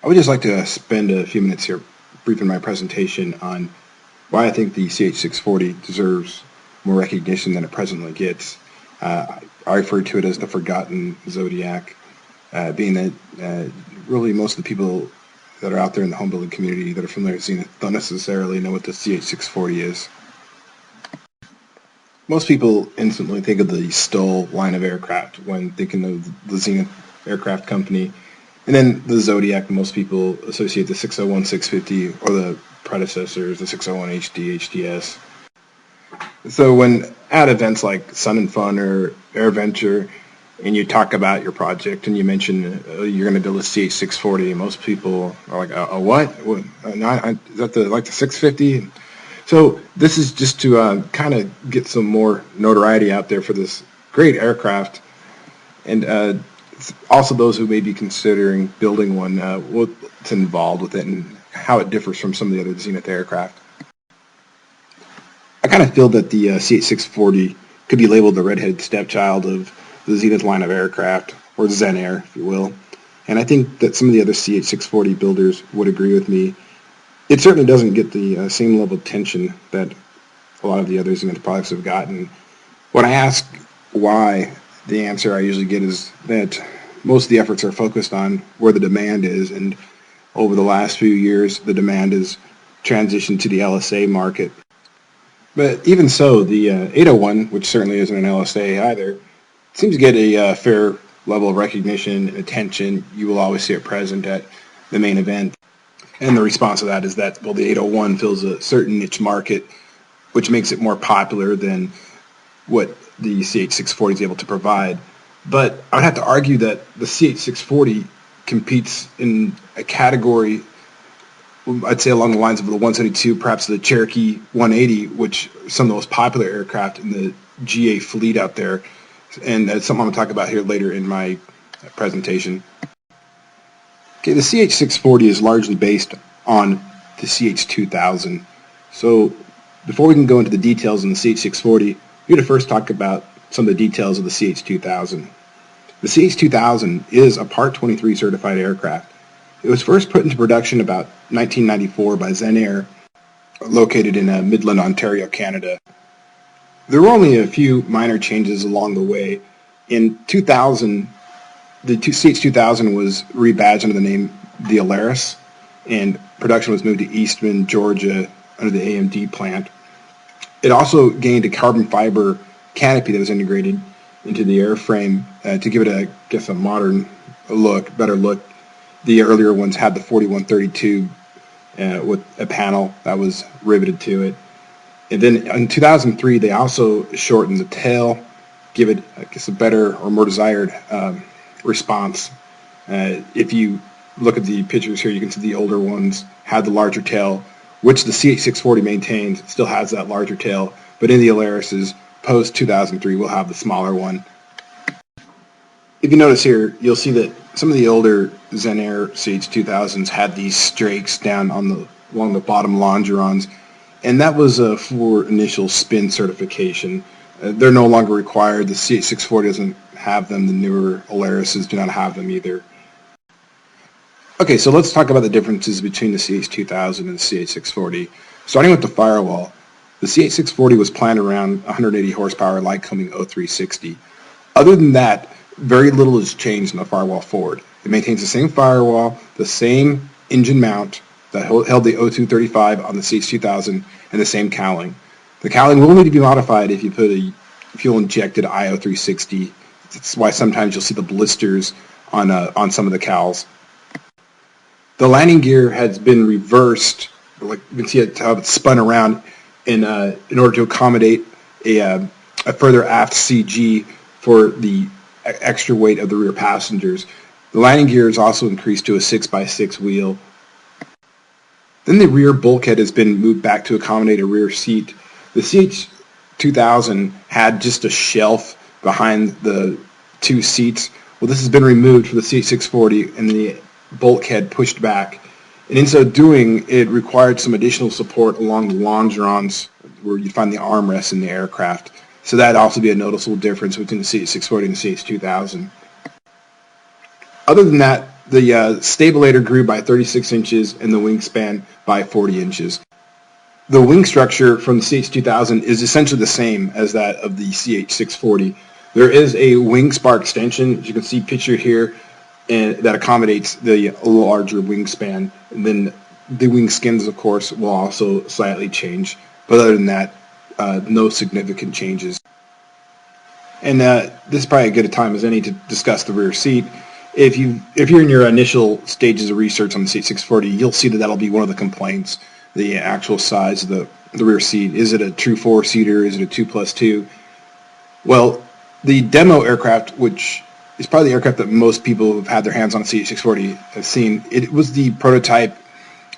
I would just like to spend a few minutes here briefing my presentation on why I think the CH-640 deserves more recognition than it presently gets. I refer to it as the forgotten Zodiac, being that really most of the people that are out there in the home building community that are familiar with Zenith don't necessarily know what the CH-640 is. Most people instantly think of the Stoll line of aircraft when thinking of the Zenith aircraft company. And then the Zodiac, most people associate the 601, 650 or the predecessors, the 601 HD, HDS. So when at events like Sun and Fun or AirVenture, and you talk about your project and you mention you're going to build a CH-640, most people are like, a what? Is that the 650? So this is just to kind of get some more notoriety out there for this great aircraft, and also those who may be considering building one, what's involved with it and how it differs from some of the other Zenith aircraft. I kind of feel that the CH-640 could be labeled the redheaded stepchild of the Zenith line of aircraft, or Zen Air, if you will. And I think that some of the other CH-640 builders would agree with me. It certainly doesn't get the same level of attention that a lot of the other Zenith products have gotten. When I ask why, the answer I usually get is that most of the efforts are focused on where the demand is, and over the last few years the demand has transitioned to the LSA market. But even so, the 801, which certainly isn't an LSA either, seems to get a fair level of recognition and attention. You will always see it present at the main event. And the response to that is that, well, the 801 fills a certain niche market, which makes it more popular than what the CH-640 is able to provide. But I would have to argue that the CH-640 competes in a category, I'd say along the lines of the 172, perhaps the Cherokee 180, which are some of the most popular aircraft in the GA fleet out there. And that's something I'm going to talk about here later in my presentation. Okay, the CH-640 is largely based on the CH-2000. So before we can go into the details on the CH-640, we need to first talk about some of the details of the CH-2000. The CH-2000 is a Part 23 certified aircraft. It was first put into production about 1994 by Zen Air, located in Midland, Ontario, Canada. There were only a few minor changes along the way. In 2000, the CH-2000 was rebadged under the name the Alaris, and production was moved to Eastman, Georgia, under the AMD plant. It also gained a carbon fiber canopy that was integrated into the airframe to give it a modern look, better look. The earlier ones had the 4132 with a panel that was riveted to it. And then in 2003, they also shortened the tail, give it, I guess, a better or more desired response. If you look at the pictures here, you can see the older ones had the larger tail, which the CH-640 maintains. It still has that larger tail, but in the Alaris's post-2003, we'll have the smaller one. If you notice here, you'll see that some of the older Zen Air CH-2000s had these strakes down along the bottom longerons, and that was for initial spin certification. They're no longer required. The CH-640 doesn't have them. The newer Alarises do not have them either. Okay, so let's talk about the differences between the CH-2000 and the CH-640. Starting with the firewall, the CH-640 was planned around 180 horsepower Lycoming 0360. Other than that, very little has changed in the firewall forward. It maintains the same firewall, the same engine mount that held the 0235 on the CH-2000, and the same cowling. The cowling will need to be modified if you put a fuel-injected IO360. That's why sometimes you'll see the blisters on some of the cowls. The landing gear has been reversed, like you can see it how it's spun around in order to accommodate a further aft CG for the extra weight of the rear passengers. The landing gear is also increased to a 6x6 wheel. Then the rear bulkhead has been moved back to accommodate a rear seat. The CH-2000 had just a shelf behind the two seats. Well, this has been removed for the CH-640 and the bulkhead pushed back. And in so doing, it required some additional support along the longerons where you find the armrests in the aircraft. So that'd also be a noticeable difference between the CH-640 and the CH-2000. Other than that, The stabilator grew by 36 inches and the wingspan by 40 inches. The wing structure from the CH-2000 is essentially the same as that of the CH-640. There is a wing spar extension, as you can see pictured here, and that accommodates the larger wingspan. And then the wing skins, of course, will also slightly change. But other than that, no significant changes. And this is probably as good a time as any to discuss the rear seat. If you're in your initial stages of research on the CH-640, you'll see that that'll be one of the complaints, the actual size of the rear seat. Is it a true 4-seater? Is it a 2+2? Well, the demo aircraft, which is probably the aircraft that most people who have had their hands on a CH-640 have seen, it was the prototype,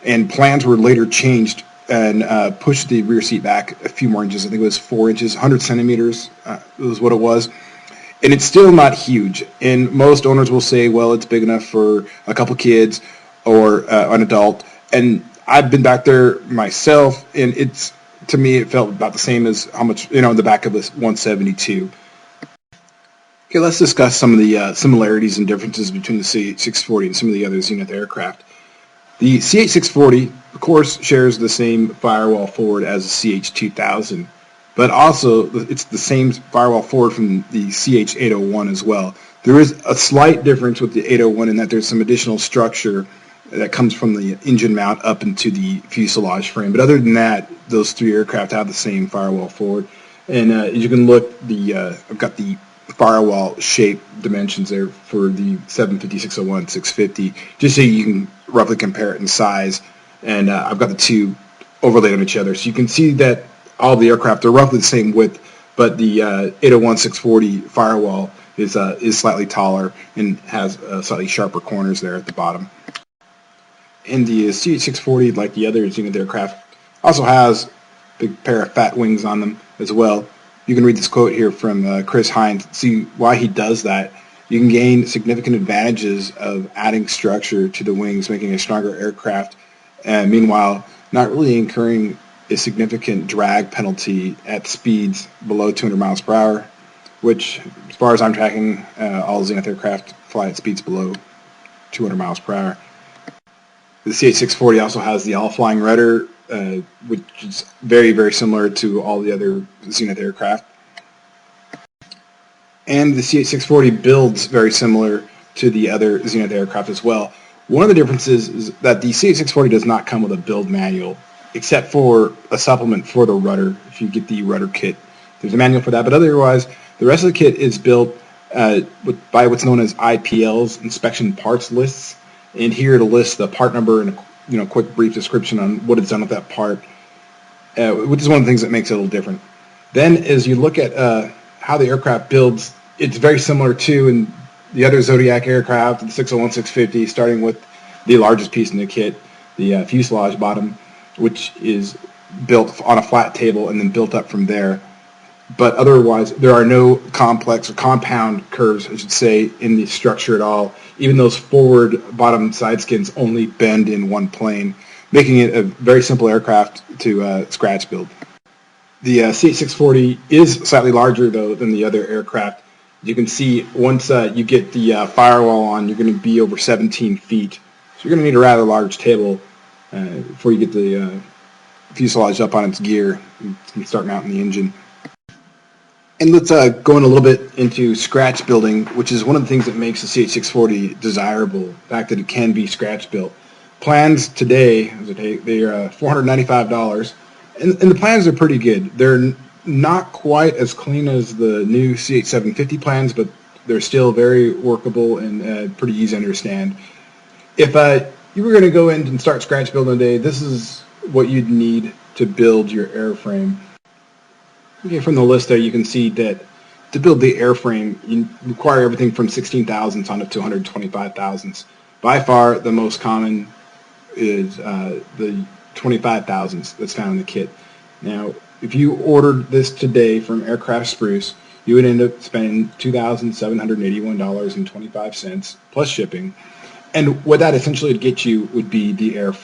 and plans were later changed and pushed the rear seat back a few more inches. I think it was 4 inches, 100 centimeters was what it was. And it's still not huge. And most owners will say, well, it's big enough for a couple kids or an adult. And I've been back there myself, and to me, it felt about the same as how much, in the back of this 172. Okay, let's discuss some of the similarities and differences between the CH-640 and some of the other Zenith aircraft. The CH-640, of course, shares the same firewall forward as the CH-2000. But also, it's the same firewall forward from the CH-801 as well. There is a slight difference with the 801 in that there's some additional structure that comes from the engine mount up into the fuselage frame. But other than that, those three aircraft have the same firewall forward. And as you can look, I've got the firewall shape dimensions there for the 750, 601, 650, just so you can roughly compare it in size. And I've got the two overlaid on each other. So you can see that all the aircraft are roughly the same width, but the 801 640 firewall is slightly taller and has slightly sharper corners there at the bottom. And the CH-640, like the other Zenith aircraft, also has a big pair of fat wings on them as well. You can read this quote here from Chris Hines, see why he does that. You can gain significant advantages of adding structure to the wings, making a stronger aircraft, and meanwhile not really incurring a significant drag penalty at speeds below 200 miles per hour, which, as far as I'm tracking, all Zenith aircraft fly at speeds below 200 miles per hour. The CH-640 also has the all-flying rudder, which is very, very similar to all the other Zenith aircraft. And the CH-640 builds very similar to the other Zenith aircraft as well. One of the differences is that the CH-640 does not come with a build manual, except for a supplement for the rudder. If you get the rudder kit, there's a manual for that. But otherwise, the rest of the kit is built by what's known as IPLs, inspection parts lists. And here it'll list the part number and a quick brief description on what it's done with that part, which is one of the things that makes it a little different. Then as you look at how the aircraft builds, it's very similar to in the other Zodiac aircraft, the 601, 650, starting with the largest piece in the kit, the fuselage bottom, which is built on a flat table and then built up from there. But otherwise, there are no complex or compound curves, I should say, in the structure at all. Even those forward bottom side skins only bend in one plane, making it a very simple aircraft to scratch build. The CH-640 is slightly larger, though, than the other aircraft. You can see once you get the firewall on, you're going to be over 17 feet. So you're going to need a rather large table before you get the fuselage up on its gear and start mounting the engine. And let's go in a little bit into scratch building, which is one of the things that makes the CH-640 desirable, the fact that it can be scratch built. Plans today, they are $495, and the plans are pretty good. They're not quite as clean as the new CH-750 plans, but they're still very workable and pretty easy to understand. If you were going to go in and start scratch building today, this is what you'd need to build your airframe. Okay, from the list there, you can see that to build the airframe, you require everything from 16 thousandths on up to 125 thousandths. By far, the most common is the 25 thousandths that's found in the kit. Now, if you ordered this today from Aircraft Spruce, you would end up spending $2,781.25 plus shipping. And what that essentially would get you would be the airframe.